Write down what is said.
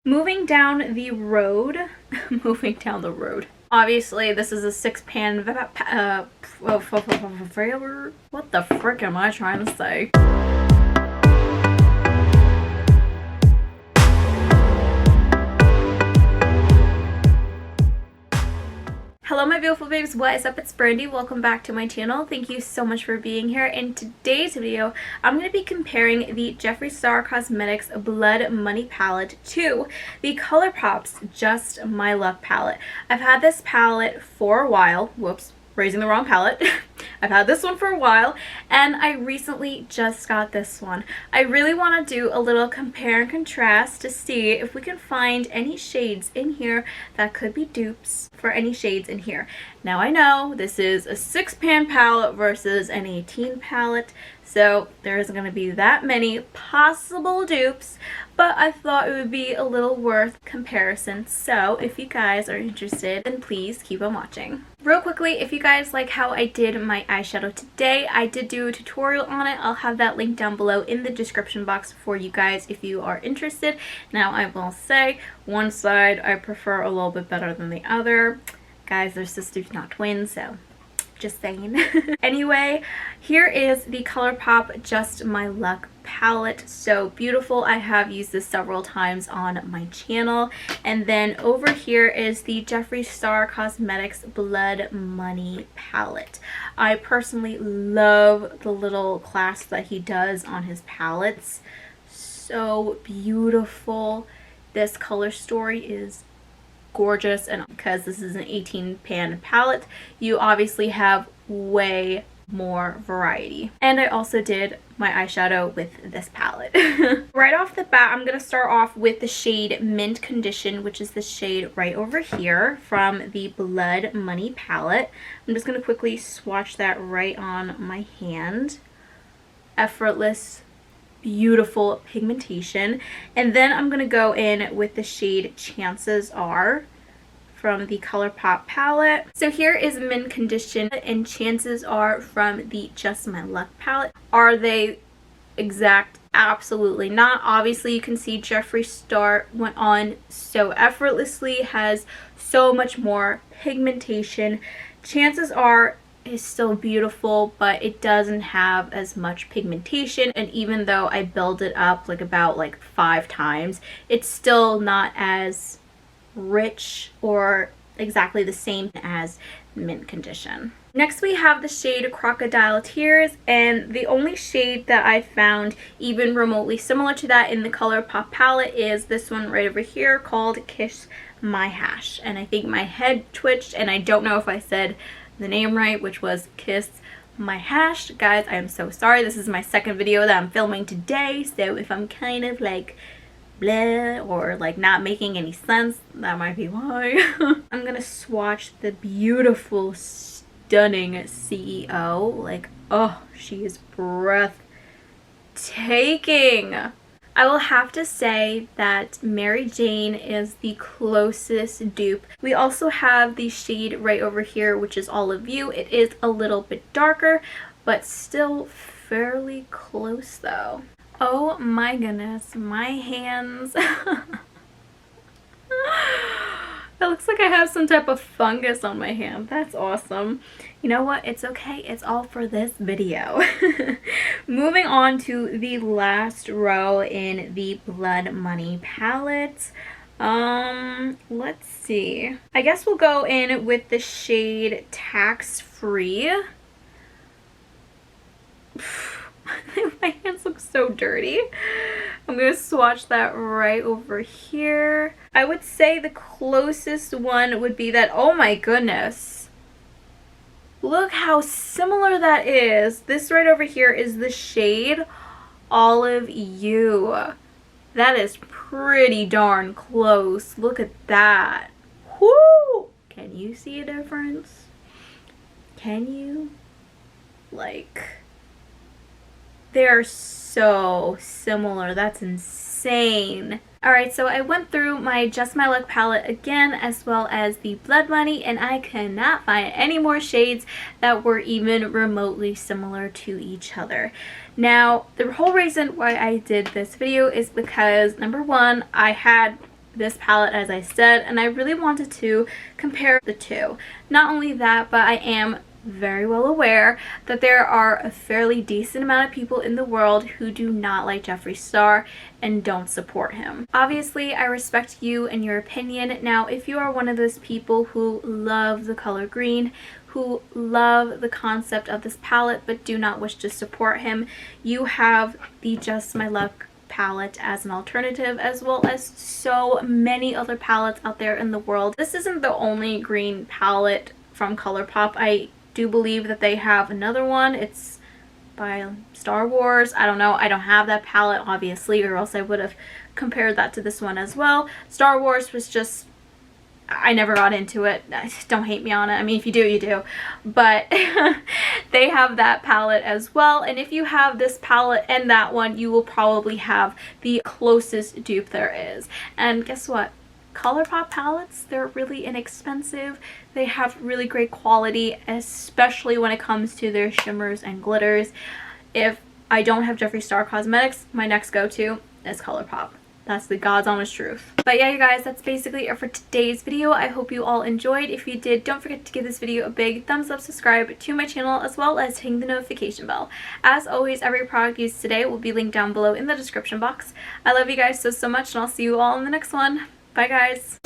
Moving down the road, moving down the road. Obviously, this is a 6-pan, what the frick am I trying to say? Hello my beautiful babes, what is up? It's Brandi. Welcome back to my channel. Thank you so much for being here. In today's video, I'm going to be comparing the Jeffree Star Cosmetics Blood Money palette to the Colourpop's Just My Luck palette. I've had this palette for a while. Whoops, raising the wrong palette. I've had this one for a while, and I recently just got this one. I really want to do a little compare and contrast to see if we can find any shades in here that could be dupes for any shades in here. Now I know this is a 6-pan palette versus an 18 palette, so there isn't going to be that many possible dupes, but I thought it would be a little worth comparison. So if you guys are interested, then please keep on watching. Real quickly, if you guys like how I did my eyeshadow today, I did do a tutorial on it. I'll have that link down below in the description box for you guys if you are interested. Now I will say, one side I prefer a little bit better than the other. Guys, they're sisters, not twins, so just saying. Anyway, here is the Colourpop Just My Luck palette. So beautiful. I have used this several times on my channel. And then over here is the Jeffree Star Cosmetics Blood Money palette. I personally love the little clasp that he does on his palettes. So beautiful. This color story is gorgeous, and because this is an 18-pan palette, you obviously have way more variety. And I also did my eyeshadow with this palette. Right off the bat, I'm going to start off with the shade Mint Condition, which is the shade right over here from the Blood Money palette. I'm just going to quickly swatch that right on my hand. Effortless, beautiful pigmentation. And then I'm going to go in with the shade Chances Are from the Colourpop palette. So here is Mint Condition and Chances Are from the Just My Luck palette. Are they exact? Absolutely not. Obviously you can see Jeffree Star went on so effortlessly, has so much more pigmentation. Chances Are is still beautiful, but it doesn't have as much pigmentation, and even though I build it up about 5 times, it's still not as rich or exactly the same as Mint Condition. Next we have the shade Crocodile Tears, and the only shade that I found even remotely similar to that in the Colourpop palette is this one right over here called Kiss My Hash. And I think my head twitched, and I don't know if I said the name right, which was Kiss My Hash. Guys, I am so sorry. This is my second video that I'm filming today, so if I'm kind of bleh or not making any sense, that might be why. I'm gonna swatch the beautiful, stunning CEO. Oh, she is breathtaking. I will have to say that Mary Jane is the closest dupe. We also have the shade right over here, which is Olive You. It is a little bit darker, but still fairly close though. Oh my goodness, my hands. It looks like I have some type of fungus on my hand. That's awesome. You know what? It's okay. It's all for this video. Moving on to the last row in the Blood Money palette. Let's see. I guess we'll go in with the shade Tax Free. My hands look so dirty. I'm going to swatch that right over here. I would say the closest one would be that. Oh my goodness. Look how similar that is. This right over here is the shade Olive You. That is pretty darn close. Look at that. Whoo! Can you see a difference? Can you? They're so similar. That's insane. Alright, so I went through my Just My Luck palette again, as well as the Blood Money, and I cannot find any more shades that were even remotely similar to each other. Now, the whole reason why I did this video is because, number one, I had this palette, as I said, and I really wanted to compare the two. Not only that, but I am very well aware that there are a fairly decent amount of people in the world who do not like Jeffree Star and don't support him. Obviously, I respect you and your opinion. Now, if you are one of those people who love the color green, who love the concept of this palette but do not wish to support him, you have the Just My Luck palette as an alternative, as well as so many other palettes out there in the world. This isn't the only green palette from Colourpop. I do believe that they have another one. It's by Star Wars. I don't know. I don't have that palette, obviously, or else I would have compared that to this one as well. Star Wars was just, I never got into it. Don't hate me on it. I mean, if you do, you do. But they have that palette as well. And if you have this palette and that one, you will probably have the closest dupe there is. And guess what? Colourpop palettes, they're really inexpensive. They have really great quality, especially when it comes to their shimmers and glitters. If I don't have Jeffree Star Cosmetics, my next go-to is Colourpop. That's the God's honest truth. But yeah, you guys, that's basically it for today's video. I hope you all enjoyed. If you did, don't forget to give this video a big thumbs up, subscribe to my channel, as well as hitting the notification bell. As always, every product used today will be linked down below in the description box. I love you guys so much, and I'll see you all in the next one. Bye, guys.